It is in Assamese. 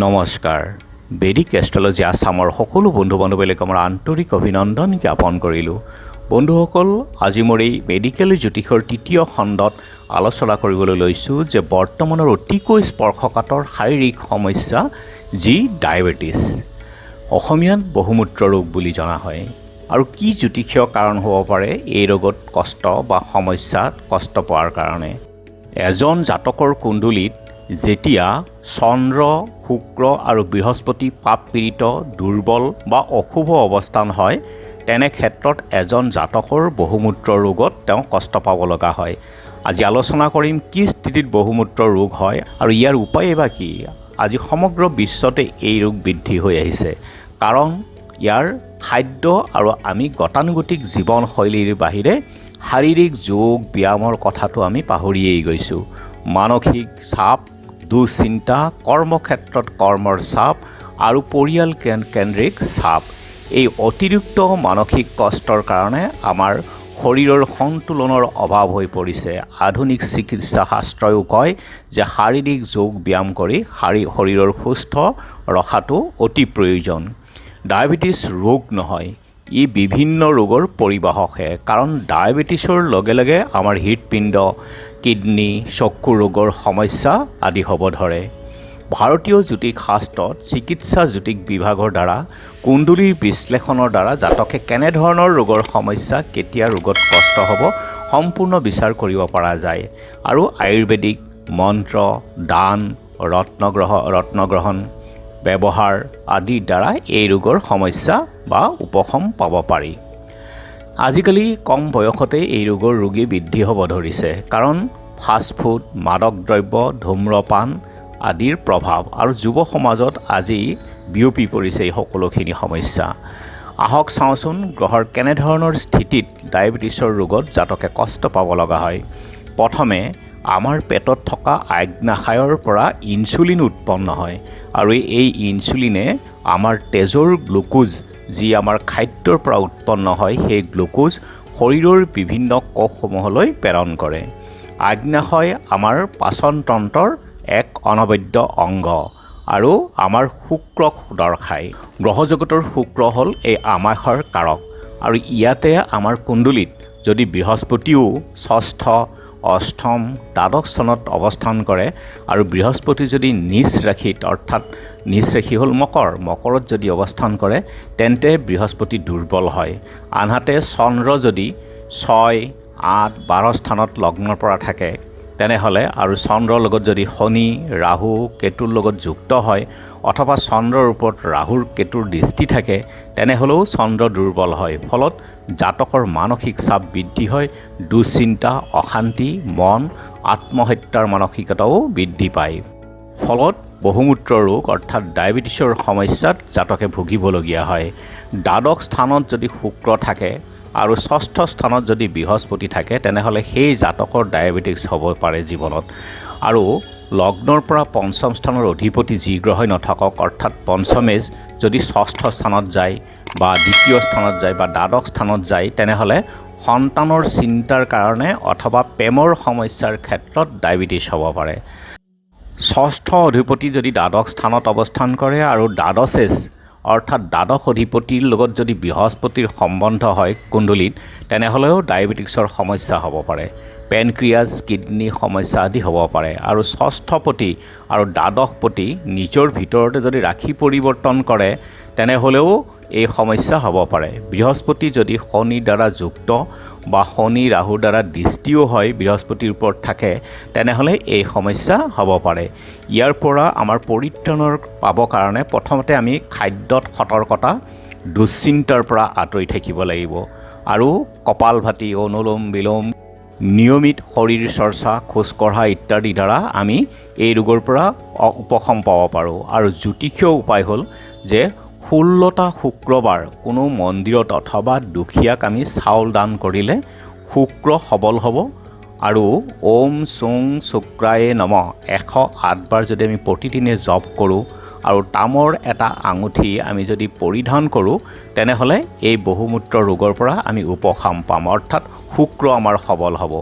নমস্কাৰ বেদিক এষ্ট্ৰলজি আসামৰ সকলো বন্ধু বান্ধৱীলৈ আমাৰ আন্তৰিক অভিনন্দন জ্ঞাপন কৰিলোঁ। বন্ধুসকল, আজি মোৰ এই মেডিকেল জ্যোতিষৰ তৃতীয় খণ্ডত আলোচনা কৰিবলৈ লৈছোঁ যে বৰ্তমানৰ অতিকৈ স্পৰ্শকাতৰ শাৰীৰিক সমস্যা যি ডায়েবেটিছ, অসমীয়াত বহুমূত্ৰ ৰোগ বুলি জনা হয়। আৰু কি জ্যোতিষীয় কাৰণ হ'ব পাৰে এই ৰোগত কষ্ট বা সমস্যাত কষ্ট পোৱাৰ কাৰণে? এজন জাতকৰ কুণ্ডলীত যেতিয়া চন্দ্ৰ, শুক্ৰ আৰু বৃহস্পতি পাপ পীড়িত, দুৰ্বল বা অশুভ অৱস্থান হয়, তেনে ক্ষেত্ৰত এজন জাতকৰ বহুমূত্ৰ ৰোগত তেওঁ কষ্ট পাব লগা হয়। আজি আলোচনা কৰিম কি স্থিতিত বহুমূত্ৰ ৰোগ হয় আৰু ইয়াৰ উপায় বা কি। আজি সমগ্ৰ বিশ্বতে এই ৰোগ বৃদ্ধি হৈ আহিছে, কাৰণ ইয়াৰ খাদ্য আৰু আমি গতানুগতিক জীৱনশৈলীৰ বাহিৰে শাৰীৰিক যোগ ব্যায়ামৰ কথাটো আমি পাহৰিয়েই গৈছোঁ। মানসিক চাপ, দুশ্চিন্তা, কৰ্মক্ষেত্ৰত কৰ্মৰ চাপ আৰু পৰিয়াল কেন্দ্ৰিক চাপ, এই অতিৰিক্ত মানসিক কষ্টৰ কাৰণে আমাৰ শৰীৰৰ সন্তুলনৰ অভাৱ হৈ পৰিছে। আধুনিক চিকিৎসা শাস্ত্ৰও কয় যে শাৰীৰিক যোগ ব্যায়াম কৰি শৰীৰৰ সুস্থ ৰখাটো অতি প্ৰয়োজন। ডায়েবেটিছ ৰোগ নহয়, ই বিভিন্ন ৰোগৰ পৰিবাহকহে। কাৰণ ডায়েবেটিছৰ লগে লগে আমাৰ হৃদপিণ্ড, কিডনী, চকু ৰোগৰ সমস্যা আদি হ'ব ধৰে। ভাৰতীয় জ্যোতিষ শাস্ত্ৰত চিকিৎসা জ্যোতিষ বিভাগৰ দ্বাৰা কুণ্ডলীৰ বিশ্লেষণৰ দ্বাৰা জাতকে কেনেধৰণৰ ৰোগৰ সমস্যা, কেতিয়া ৰোগত কষ্ট হ'ব সম্পূৰ্ণ বিচাৰ কৰিব পৰা যায়। আৰু আয়ুৰ্বেদিক মন্ত্ৰ, দান, ৰত্নগ্ৰহণ ব্যৱহাৰ আদিৰ দ্বাৰা এই ৰোগৰ সমস্যা বা উপশম পাব পাৰি। আজিকালি কম বয়সতে এই ৰোগৰ ৰোগী বৃদ্ধি হ'ব ধৰিছে, কাৰণ ফাষ্টফুড, মাদক দ্ৰব্য, ধূম্ৰপান আদিৰ প্ৰভাৱ আৰু যুৱ সমাজত আজি বিয়পি পৰিছে এই সকলোখিনি সমস্যা। আহক চাওঁচোন গ্ৰহৰ কেনেধৰণৰ স্থিতিত ডায়েবেটিছৰ ৰোগত জাতকে কষ্ট পাব লগা হয়। প্ৰথমে আমাৰ পেটত থকা আগ্নাশয়ৰ পৰা ইনচুলিন উৎপন্ন হয়, আৰু এই ইনচুলিনে আমাৰ তেজৰ গ্লুকোজ, যি আমাৰ খাদ্যৰ পৰা উৎপন্ন হয়, সেই গ্লুকোজ শৰীৰৰ বিভিন্ন কোষসমূহলৈ প্ৰেৰণ কৰে। আগ্নাশয় আমাৰ পাচন তন্ত্ৰৰ এক অনবদ্য অংগ আৰু আমাৰ শুক্ৰক দৰ্শায়। গ্ৰহজগতৰ শুক্ৰ হ'ল এই আমাশয়ৰ কাৰক, আৰু ইয়াতে আমাৰ কুণ্ডলীত যদি বৃহস্পতিও ষষ্ঠ, অষ্টম, দ্বাদশ স্থানত অৱস্থান কৰে, আৰু বৃহস্পতি যদি নিজ ৰাশিত, অৰ্থাৎ নিজ ৰাশি হ'ল মকৰত যদি অৱস্থান কৰে, তেন্তে বৃহস্পতি দুৰ্বল হয়। আনহাতে চন্দ্ৰ যদি 6, 8, 12 স্থানত লগ্নৰ পৰা থাকে, তেনেহ'লে আৰু চন্দ্ৰৰ লগত যদি শনি, ৰাহু, কেতুৰ লগত যুক্ত হয়, অথবা চন্দ্ৰৰ ওপৰত ৰাহুৰ কেতুৰ দৃষ্টি থাকে, তেনেহ'লেও চন্দ্ৰ দুৰ্বল হয়। ফলত জাতকৰ মানসিক চাপ বৃদ্ধি হয়, দুশ্চিন্তা, অশান্তি, মন আত্মহত্যাৰ মানসিকতাও বৃদ্ধি পায়। ফলত বহুমূত্ৰ ৰোগ অৰ্থাৎ ডায়েবেটিছৰ সমস্যাত জাতকে ভুগিবলগীয়া হয়। দ্বাদশ স্থানত যদি শুক্ৰ থাকে আৰু ষষ্ঠ স্থানত যদি বৃহস্পতি থাকে, তেনেহ'লে সেই জাতকৰ ডায়েবেটিছ হ'ব পাৰে জীৱনত। আৰু লগ্নৰ পৰা পঞ্চম স্থানৰ অধিপতি যি গ্ৰহই নাথাকক, অৰ্থাৎ পঞ্চমেজ যদি ষষ্ঠ স্থানত যায় বা দ্বিতীয় স্থানত যায় বা দ্বাদশ স্থানত যায়, তেনেহ'লে সন্তানৰ চিন্তাৰ কাৰণে অথবা প্ৰেমৰ সমস্যাৰ ক্ষেত্ৰত ডায়েবেটিছ হ'ব পাৰে। ষষ্ঠ অধিপতি যদি দ্বাদশ স্থানত অৱস্থান কৰে আৰু দ্বাদশেজ অৰ্থাৎ দ্বাদশ অধিপতিৰ লগত যদি বৃহস্পতিৰ সম্বন্ধ হয় কুণ্ডলীত, তেনেহ'লেও ডায়েবেটিছৰ সমস্যা হ'ব পাৰে। পেনক্ৰিয়াছ, কিডনী সমস্যা আদি হ'ব পাৰে। আৰু ষষ্ঠপতি আৰু দ্বাদশপতি নিজৰ ভিতৰতে যদি ৰাশি পৰিৱৰ্তন কৰে, তেনেহ'লেও এই সমস্যা হ'ব পাৰে। বৃহস্পতি যদি শনিৰ দ্বাৰা যুক্ত বা শনি ৰাহুৰ দ্বাৰা দৃষ্টিও হয়, বৃহস্পতিৰ ওপৰত থাকে, তেনেহ'লে এই সমস্যা হ'ব পাৰে। ইয়াৰ পৰা আমাৰ পৰিত্ৰাণৰ পাবৰ কাৰণে প্ৰথমতে আমি খাদ্যত সতৰ্কতা, দুশ্চিন্তাৰ পৰা আঁতৰি থাকিব লাগিব। আৰু কপালভাতি, অনুলোম বিলোম, নিয়মিত শৰীৰ চৰ্চা, খোজকঢ়া ইত্যাদিৰ দ্বাৰা আমি এই ৰোগৰ পৰা উপশম পাব পাৰোঁ। আৰু জ্যোতিষীয় উপায় হ'ল যে 16টা শুক্ৰবাৰ কোনো মন্দিৰত অথবা দুখীয়াক আমি চাউল দান কৰিলে শুক্ৰ সবল হ'ব। আৰু ওম চুং শুক্ৰায়ে নমঃ 108 বাৰ যদি আমি প্ৰতিদিনে জপ কৰোঁ আৰু তামৰ এটা আঙুঠি আমি যদি পৰিধান কৰোঁ, তেনেহ'লে এই বহুমূত্ৰ ৰোগৰ পৰা আমি উপশম পাম, অৰ্থাৎ শুক্ৰ আমাৰ সবল হ'ব।